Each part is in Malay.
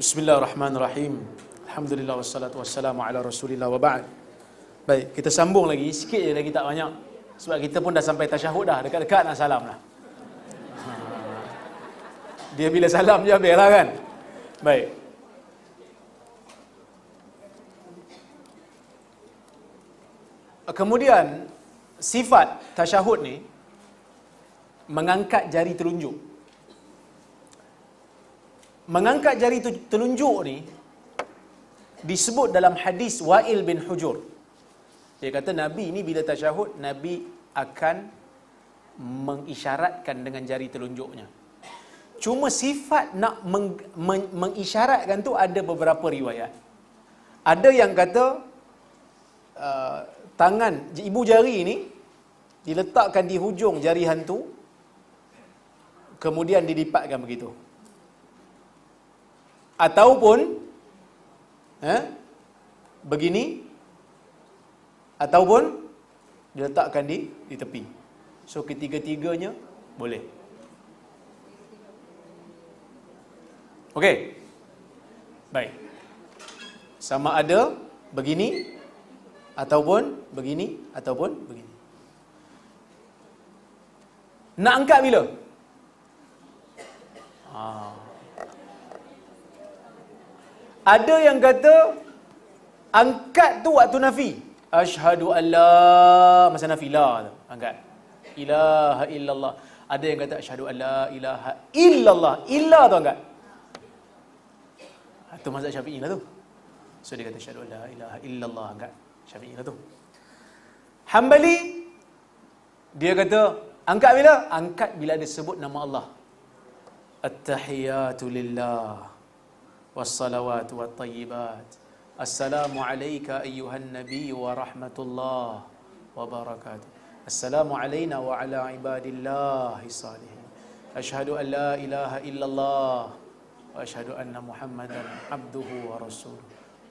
Bismillahirrahmanirrahim. Alhamdulillah wassalatu wassalamu ala Rasulillah wa ba'd. Baik, kita sambung lagi sikit je lagi, tak banyak. Sebab kita pun dah sampai tasyahud dah, dekat-dekat nak salam dah. Dia bila salam je habislah kan. Baik. Kemudian sifat tasyahud ni mengangkat jari telunjuk. Mengangkat jari telunjuk ni disebut dalam hadis Wa'il bin Hujur. Dia kata Nabi ni bila tasyahud, Nabi akan mengisyaratkan dengan jari telunjuknya. Cuma sifat nak mengisyaratkan tu ada beberapa riwayat. Ada yang kata tangan ibu jari ni diletakkan di hujung jari hantu, kemudian dilipatkan begitu. Ataupun begini, ataupun diletakkan di tepi. So ketiga-tiganya boleh. Okey. Baik. Sama ada begini ataupun begini ataupun begini. Nak angkat bila? Ada yang kata angkat tu waktu nafi. Asyhadu alla, masa nafi la tu angkat. Ilaha illallah. Ada yang kata asyhadu alla ilaha illallah. Illa tu angkat. Itu mazhab Syafi'i lah tu. So dia kata asyhadu alla ilaha illallah angkat. Syafi'i lah tu. Hambali dia kata angkat bila? Angkat bila ada sebut nama Allah. At-tahiyatu lillah wassalawatu wattayyibat. Assalamu alayka ayyuhan nabiy wa rahmatullah wa barakatuh. Assalamu alayna wa ala ibadillahi salihin. Asyhadu an la ilaha illallah wa asyhadu anna Muhammadan abduhu wa rasuluh.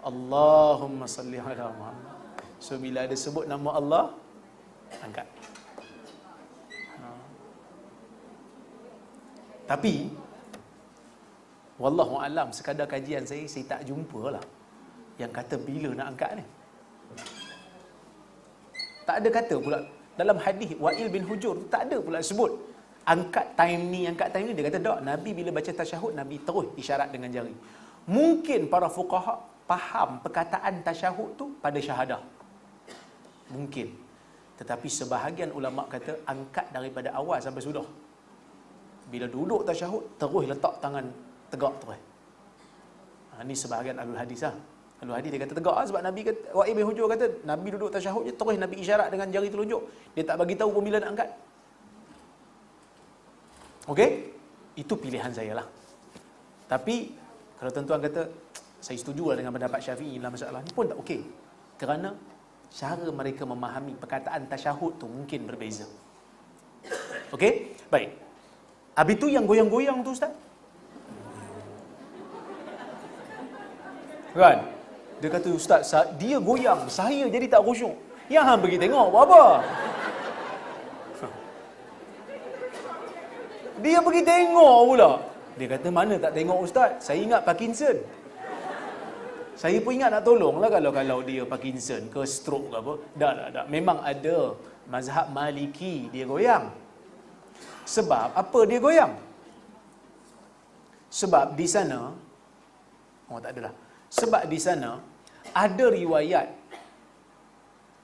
Allahumma salli ala Muhammad. So bila ada sebut nama Allah, angkat. Tapi wallahu alam, sekadar kajian saya tak jumpa lah yang kata bila nak angkat ni. Tak ada kata pula dalam hadis Wa'il bin Hujur tu, tak ada pula sebut angkat time ni, angkat time ni. Dia kata tak, Nabi bila baca tasyahud, Nabi terus isyarat dengan jari. Mungkin para fuqaha faham perkataan tasyahud tu pada syahadah. Mungkin. Tetapi sebahagian ulama kata angkat daripada awal sampai sudah. Bila duduk tasyahud, terus letak tangan tegak terus. Ini sebahagian ahlul hadis lah. Ahlul hadis dia kata tegak lah, sebab Nabi kata, Wa'il bin Hujur kata Nabi duduk tasyahud je, terus Nabi isyarat dengan jari telunjuk. Dia tak bagi tahu pun bila nak angkat. Okey? Itu pilihan saya lah. Tapi kalau tuan-tuan kata saya setuju lah dengan pendapat Syafi'i dalam masalah ni, pun tak okey. Kerana cara mereka memahami perkataan tasyahud tu mungkin berbeza. Okey? Baik. Habis tu yang goyang-goyang tu Ustaz? Kan? Dia kata Ustaz, dia goyang, saya jadi tak khusyuk. Yang hang pergi tengok buat apa? Dia pergi tengok pula. Dia kata mana tak tengok Ustaz? Saya ingat Parkinson. Saya pun ingat nak tolong lah kalau dia Parkinson ke stroke ke apa. Tak. Memang ada mazhab Maliki dia goyang. Sebab apa dia goyang? Sebab di sana, tak adalah. Sebab di sana ada riwayat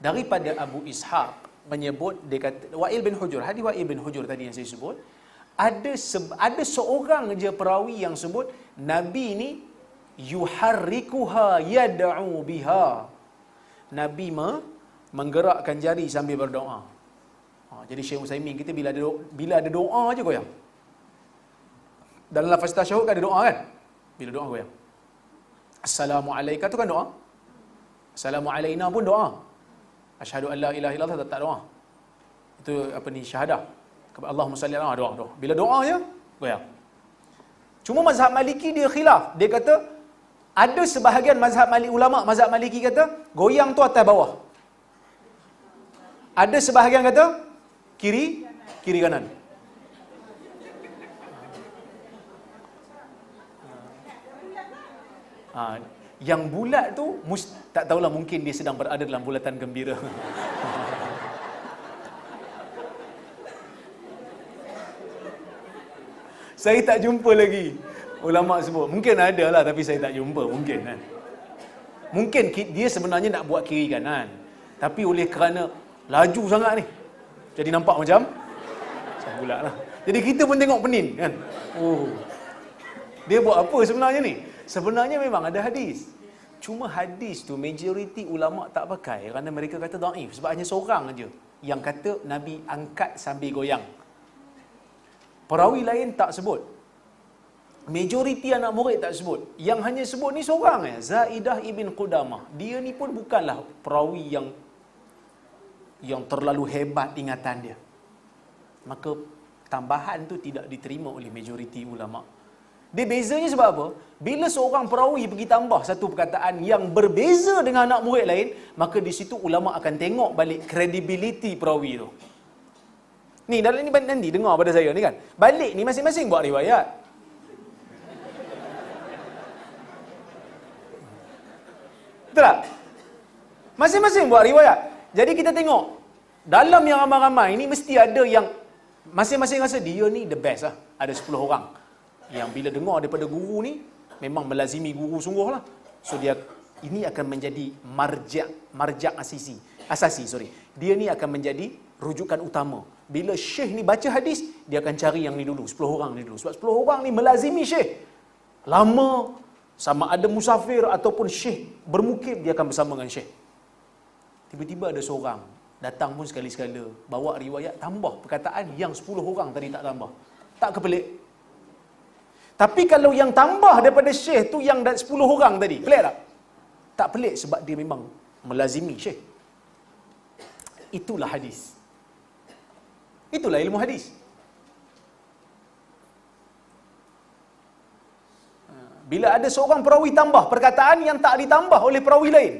daripada Abu Ishaq menyebut, dia kata Wa'il bin Hujur, hadis Wa'il bin Hujur tadi yang saya sebut, ada seorang je perawi yang sebut Nabi ni yuharrikuha yad'u biha. Nabi menggerakkan jari sambil berdoa. Jadi Syekh Utsaimin kita bila ada doa aja goyang. Dalam lafaz tasyahud kan ada doa kan? Bila doa goyang. Assalamu alayka tu kan doa. Assalamu alayna pun doa. Asyhadu an la ilaha illallah tak doa. Itu apa ni, syahadah. Allahumma salli ala doa. Bila doa je goyang. Cuma mazhab Maliki dia khilaf. Dia kata ada sebahagian ulama mazhab Maliki kata goyang tu atas bawah. Ada sebahagian kata kiri kanan. Ha, yang bulat tu tak tahulah, mungkin dia sedang berada dalam bulatan gembira. Saya tak jumpa lagi ulama sebut. Mungkin ada lah, tapi saya tak jumpa. Mungkin kan. Mungkin dia sebenarnya nak buat kiri kanan, tapi oleh kerana laju sangat ni, jadi nampak macam bulat lah. Jadi kita pun tengok penin kan. Oh, dia buat apa sebenarnya ni? Sebenarnya memang ada hadis. Cuma hadis tu majoriti ulama tak pakai kerana mereka kata dhaif, sebab hanya seorang aja yang kata Nabi angkat sambil goyang. Perawi lain tak sebut. Majoriti anak murid tak sebut. Yang hanya sebut ni seorang ya, Zaidah ibn Qudamah. Dia ni pun bukanlah perawi yang terlalu hebat ingatan dia. Maka tambahan tu tidak diterima oleh majoriti ulama. Dia bezanya sebab apa? Bila seorang perawi pergi tambah satu perkataan yang berbeza dengan anak murid lain, maka di situ ulama akan tengok balik credibility perawi tu. Ni dalam ni nanti dengar pada saya ni kan. Balik ni masing-masing buat riwayat. Betul tak? Masing-masing buat riwayat. Jadi kita tengok dalam yang ramai-ramai ni mesti ada yang masing-masing rasa dia ni the best lah. Ada 10 orang yang bila dengar daripada guru ni memang melazimi guru sungguh lah. So dia ini akan menjadi marjak asasi. Dia ni akan menjadi rujukan utama. Bila syekh ni baca hadis, dia akan cari yang ni dulu, 10 orang ni dulu. Sebab 10 orang ni melazimi syekh lama, sama ada musafir ataupun syekh bermukim, dia akan bersama dengan syekh. Tiba-tiba ada seorang datang pun sekali-sekala bawa riwayat tambah perkataan yang 10 orang tadi tak tambah. Tak kepelik. Tapi kalau yang tambah daripada syekh tu yang 10 orang tadi, pelik tak? Tak pelik sebab dia memang melazimi syekh. Itulah hadis. Itulah ilmu hadis. Bila ada seorang perawi tambah perkataan yang tak ditambah oleh perawi lain,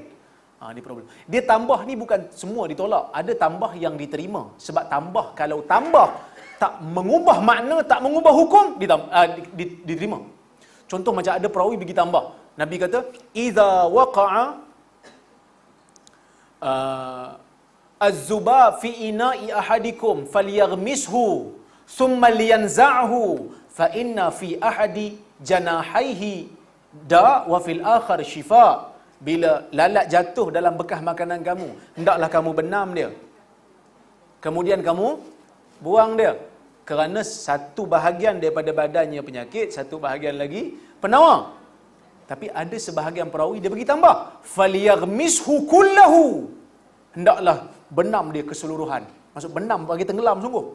ni problem. Dia tambah ni bukan semua ditolak. Ada tambah yang diterima. Sebab tambah, kalau tambah tak mengubah makna, tak mengubah hukum, diterima. Contoh macam ada perawi pergi tambah. Nabi kata, "Idza waqa'a az-zubab fi ina'i ahadikum falyaghmishu thumma liyanza'hu fa inna fi ahadi janahaihi da wa fil akhar shifa." Bila lalat jatuh dalam bekas makanan kamu, hendaklah kamu benam dia, kemudian kamu buang dia, kerana satu bahagian daripada badannya penyakit, satu bahagian lagi penawar. Tapi ada sebahagian perawi dia bagi tambah, falyaghmishu kullahu, hendaklah benam dia keseluruhan. Maksud benam bagi tenggelam sungguh.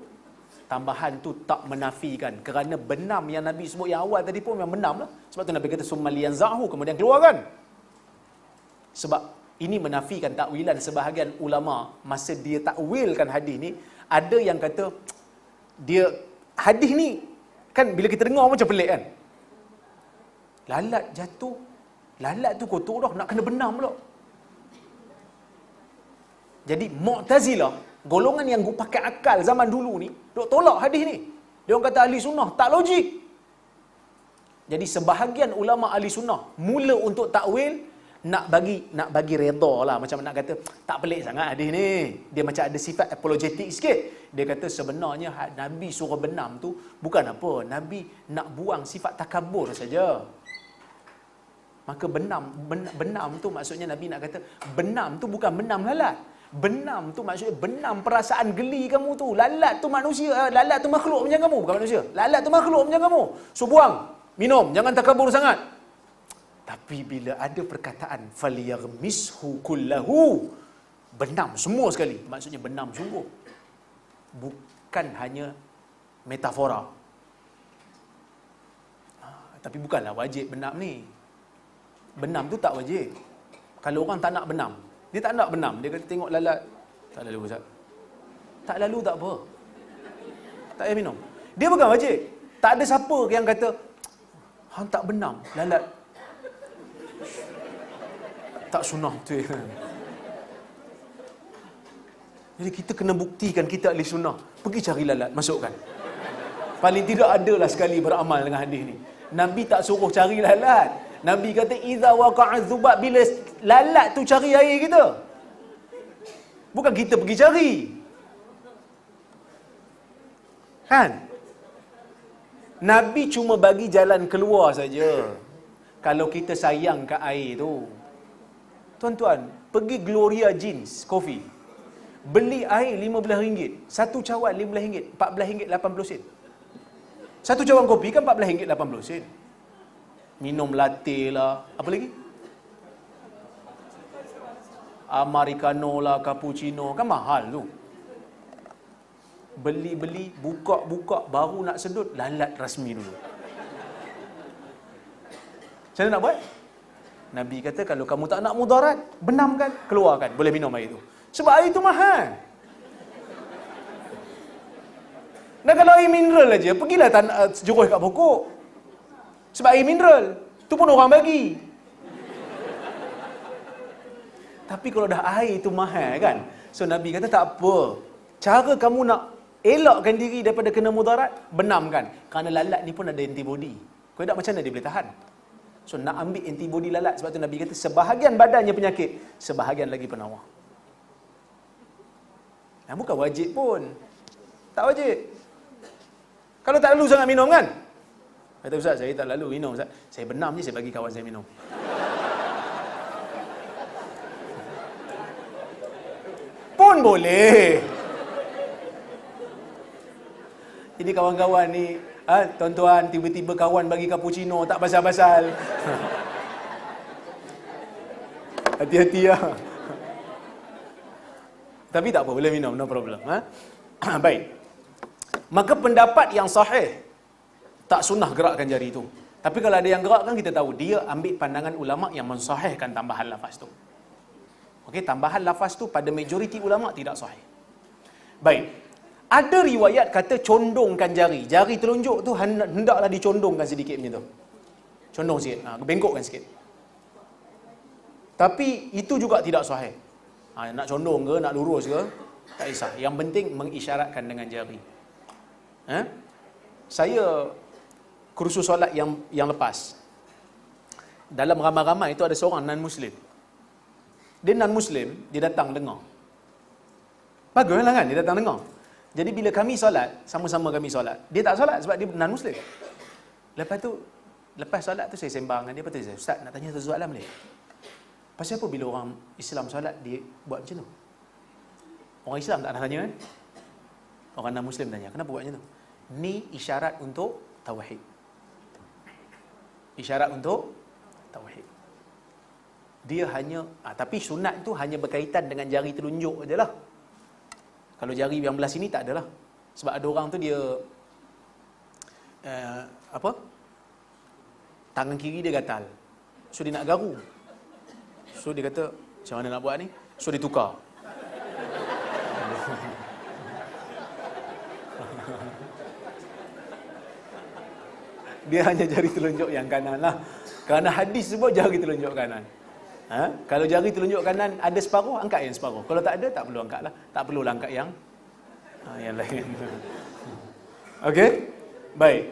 Tambahan tu tak menafikan, kerana benam yang Nabi sebut yang awal tadi pun memang benam lah. Sebab tu Nabi kata summa liyanzahu, kemudian keluarkan. Sebab ini menafikan takwilan sebahagian ulama masa dia takwilkan hadis ni. Ada yang kata dia hadis ni kan bila kita dengar macam pelik kan. Lalat jatuh, lalat tu kotor dah, nak kena benam pula. Jadi Mu'tazilah, golongan yang pakai akal zaman dulu ni, dok tolak hadis ni. Dia orang kata ahli sunnah tak logik. Jadi sebahagian ulama ahli sunnah mula untuk takwil nak bagi redha lah, macam nak kata tak pelik sangat hadis ni. Dia macam ada sifat apologetik sikit. Dia kata sebenarnya Nabi suruh benam tu bukan apa, Nabi nak buang sifat takabur saja. Maka benam tu maksudnya Nabi nak kata benam tu bukan benam lalat. Benam tu maksudnya benam perasaan geli kamu tu. Lalat tu manusia, lalat tu makhluk macam kamu, bukan manusia. Lalat tu makhluk macam kamu. So buang, minum, jangan takabur sangat. Tapi bila ada perkataan falyaghmishu kullahu, benam semua sekali, maksudnya benam sungguh, bukan hanya metafora. Tapi bukanlah wajib benam ni. Benam tu tak wajib. Kalau orang tak nak benam, dia tak nak benam, dia kata tengok lalat, tak lalu Ustaz, tak lalu tak apa, tak payah minum. Dia bukan wajib. Tak ada siapa yang kata hang tak benam lalat tak sunnah tu. Jadi kita kena buktikan kita ahli sunnah. Pergi cari lalat, masukkan. Paling tidak adalah sekali beramal dengan hadis ni. Nabi tak suruh cari lalat. Nabi kata idza waqa'a dzubab, bila lalat tu cari air kita. Bukan kita pergi cari. Kan? Nabi cuma bagi jalan keluar saja. Kalau kita sayang kat air tu. Tuan-tuan, pergi Gloria Jeans Coffee. Beli air RM15. Satu cawan RM15, RM14.80. Satu cawan kopi kan RM14.80. Minum latte lah. Apa lagi? Americano lah, cappuccino. Kan mahal tu. Beli-beli, buka-buka, baru nak sedut, lalat rasmi dulu. Macam mana nak buat? Nabi kata kalau kamu tak nak mudarat, benamkan, keluarkan. Boleh minum air tu. Sebab air tu mahal. Dan kalau air mineral aja, pergilah jurus kat pokok. Sebab air mineral, tu pun orang bagi. Tapi kalau dah air tu mahal kan, so Nabi kata tak apa. Cara kamu nak elakkan diri daripada kena mudarat, benamkan. Kerana lalat ni pun ada antibody. Kalau tak, macam mana dia boleh tahan? So nak ambil antibody lalat. Sebab tu Nabi kata sebahagian badannya penyakit, sebahagian lagi penawar. Nah, bukan wajib pun. Tak wajib. Kalau tak lalu sangat minum kan? Kata Ustaz, saya tak lalu minum Ustaz. Saya benam je, saya bagi kawan saya minum. Pun boleh. Jadi kawan-kawan ni, tuan-tuan, tiba-tiba kawan bagi cappuccino, tak pasal-pasal. Hati-hati lah. Tapi tak apa, boleh minum, no problem. Baik. Maka pendapat yang sahih, tak sunnah gerakkan jari tu. Tapi kalau ada yang gerakkan, kita tahu dia ambil pandangan ulama yang mensahihkan tambahan lafaz tu. Okey, tambahan lafaz tu pada majoriti ulama tidak sahih. Baik. Ada riwayat kata condongkan jari. Jari telunjuk tu hendaklah dicondongkan sedikit macam tu. Condong sikit, bengkokkan sikit. Tapi itu juga tidak sahih. Nak condong ke, nak lurus ke, tak kisah. Yang penting mengisyaratkan dengan jari. Saya kursus solat yang lepas. Dalam ramai-ramai itu ada seorang non-Muslim. Dia non-Muslim, dia datang dengar. Baguslah kan, dia datang dengar. Jadi bila kami solat, sama-sama kami solat, dia tak solat sebab dia non-Muslim. Lepas solat tu saya sembang dengan dia, saya, Ustaz nak tanya satu soalan boleh? Pasal apa bila orang Islam solat dia buat macam tu? Orang Islam tak nak tanya kan? Orang non-Muslim tanya, kenapa buat macam tu? Ni isyarat untuk tauhid. Isyarat untuk tauhid. Dia hanya, tapi sunat tu hanya berkaitan dengan jari telunjuk je lah. Kalau jari yang belah sini tak adalah. Sebab ada orang tu dia tangan kiri dia gatal. So dia nak garu. So dia kata, macam mana nak buat ni? So dia tukar. Dia hanya jari telunjuk yang kanan lah. Kerana hadis sebut jari telunjuk kanan. Kalau jari telunjuk kanan ada separuh, angkat yang separuh. Kalau tak ada, tak perlu angkat lah. Tak perlu angkat yang lain. Okey? Baik.